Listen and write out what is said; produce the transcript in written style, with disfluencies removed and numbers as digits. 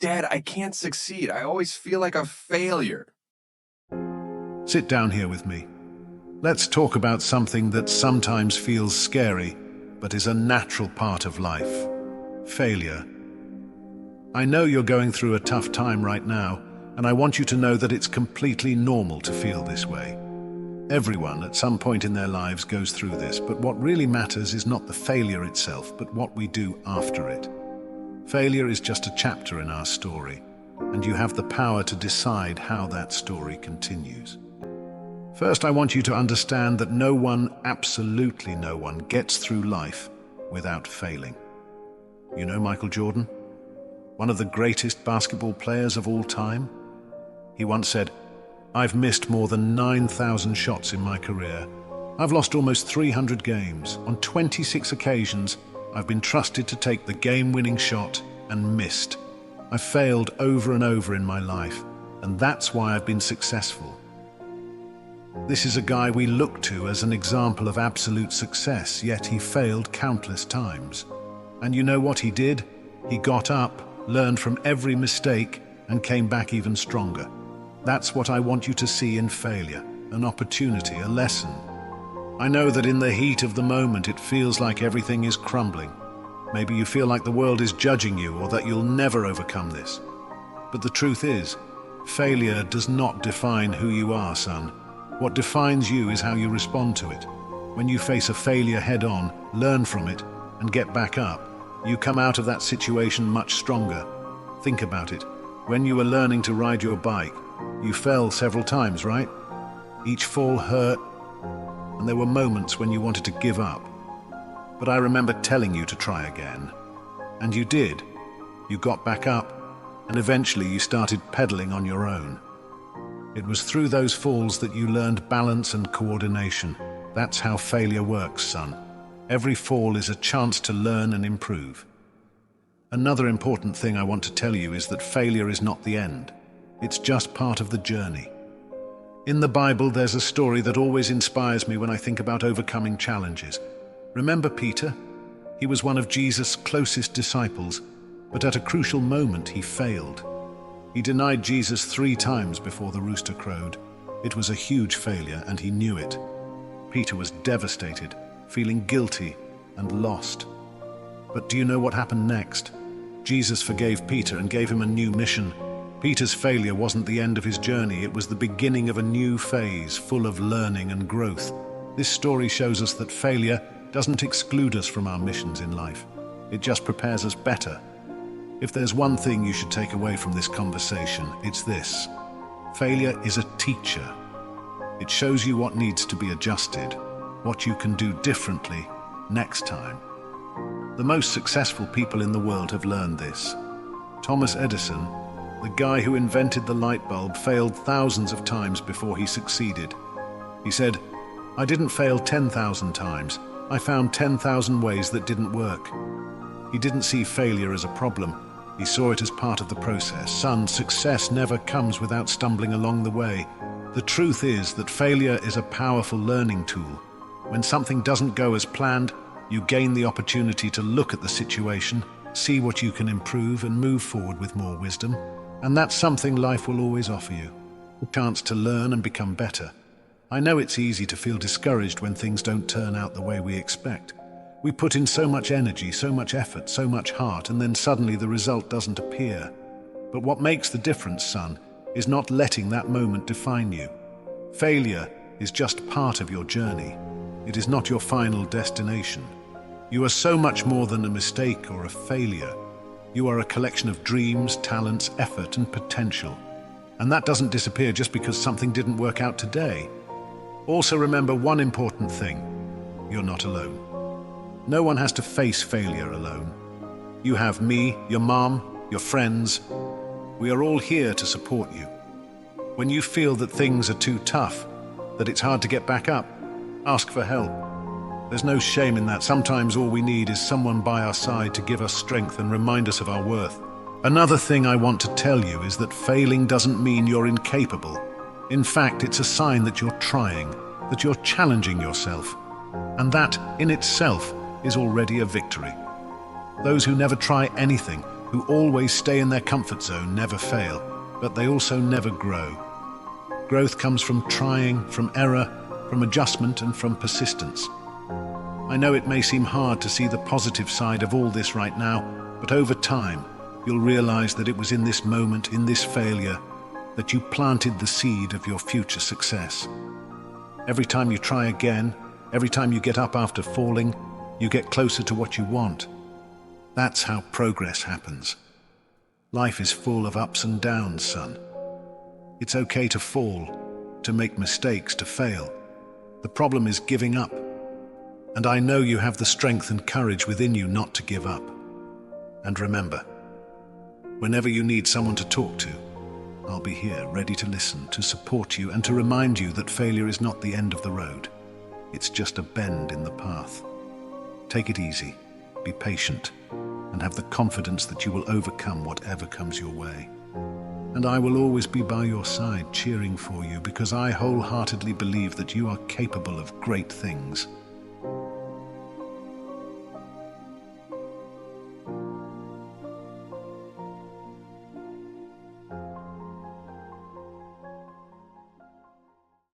Dad, I can't succeed. I always feel like a failure. Sit down here with me. Let's talk about something that sometimes feels scary, but is a natural part of life. Failure. I know you're going through a tough time right now, and I want you to know that it's completely normal to feel this way. Everyone at some point in their lives goes through this, but what really matters is not the failure itself, but what we do after it. Failure is just a chapter in our story, and you have the power to decide how that story continues. First, I want you to understand that no one, absolutely no one, gets through life without failing. You know Michael Jordan? One of the greatest basketball players of all time? He once said, "I've missed more than 9,000 shots in my career. I've lost almost 300 games. On 26 occasions, I've been trusted to take the game-winning shot and missed. I've failed over and over in my life, and that's why I've been successful." This is a guy we look to as an example of absolute success, yet he failed countless times. And you know what he did? He got up, learned from every mistake, and came back even stronger. That's what I want you to see in failure, an opportunity, a lesson. I know that in the heat of the moment it feels like everything is crumbling. Maybe you feel like the world is judging you or that you'll never overcome this. But the truth is, failure does not define who you are, son. What defines you is how you respond to it. When you face a failure head-on, learn from it, and get back up, you come out of that situation much stronger. Think about it. When you were learning to ride your bike, you fell several times, right? Each fall hurt, and there were moments when you wanted to give up. But I remember telling you to try again. And you did. You got back up, and eventually you started pedaling on your own. It was through those falls that you learned balance and coordination. That's how failure works, son. Every fall is a chance to learn and improve. Another important thing I want to tell you is that failure is not the end. It's just part of the journey. In the Bible, there's a story that always inspires me when I think about overcoming challenges. Remember Peter? He was one of Jesus' closest disciples, but at a crucial moment he failed. He denied Jesus 3 times before the rooster crowed. It was a huge failure, and he knew it. Peter was devastated, feeling guilty and lost. But do you know what happened next? Jesus forgave Peter and gave him a new mission. Peter's failure wasn't the end of his journey, it was the beginning of a new phase full of learning and growth. This story shows us that failure doesn't exclude us from our missions in life. It just prepares us better. If there's one thing you should take away from this conversation, it's this. Failure is a teacher. It shows you what needs to be adjusted, what you can do differently next time. The most successful people in the world have learned this. Thomas Edison, the guy who invented the light bulb, failed thousands of times before he succeeded. He said, "I didn't fail 10,000 times. I found 10,000 ways that didn't work." He didn't see failure as a problem. He saw it as part of the process. Son, success never comes without stumbling along the way. The truth is that failure is a powerful learning tool. When something doesn't go as planned, you gain the opportunity to look at the situation, see what you can improve, and move forward with more wisdom. And that's something life will always offer you, a chance to learn and become better. I know it's easy to feel discouraged when things don't turn out the way we expect. We put in so much energy, so much effort, so much heart, and then suddenly the result doesn't appear. But what makes the difference, son, is not letting that moment define you. Failure is just part of your journey. It is not your final destination. You are so much more than a mistake or a failure. You are a collection of dreams, talents, effort, and potential. And that doesn't disappear just because something didn't work out today. Also remember one important thing. You're not alone. No one has to face failure alone. You have me, your mom, your friends. We are all here to support you. When you feel that things are too tough, that it's hard to get back up, ask for help. There's no shame in that. Sometimes all we need is someone by our side to give us strength and remind us of our worth. Another thing I want to tell you is that failing doesn't mean you're incapable. In fact, it's a sign that you're trying, that you're challenging yourself. And that, in itself, is already a victory. Those who never try anything who always stay in their comfort zone never fail, but they also never grow. Growth comes from trying, from error, from adjustment, and from persistence. I know it may seem hard to see the positive side of all this right now, but over time, you'll realize that it was in this moment, in this failure, that you planted the seed of your future success. Every time you try again, every time you get up after falling, you get closer to what you want. That's how progress happens. Life is full of ups and downs, son. It's okay to fall, to make mistakes, to fail. The problem is giving up. And I know you have the strength and courage within you not to give up. And remember, whenever you need someone to talk to, I'll be here, ready to listen, to support you, and to remind you that failure is not the end of the road. It's just a bend in the path. Take it easy, be patient, and have the confidence that you will overcome whatever comes your way. And I will always be by your side, cheering for you, because I wholeheartedly believe that you are capable of great things.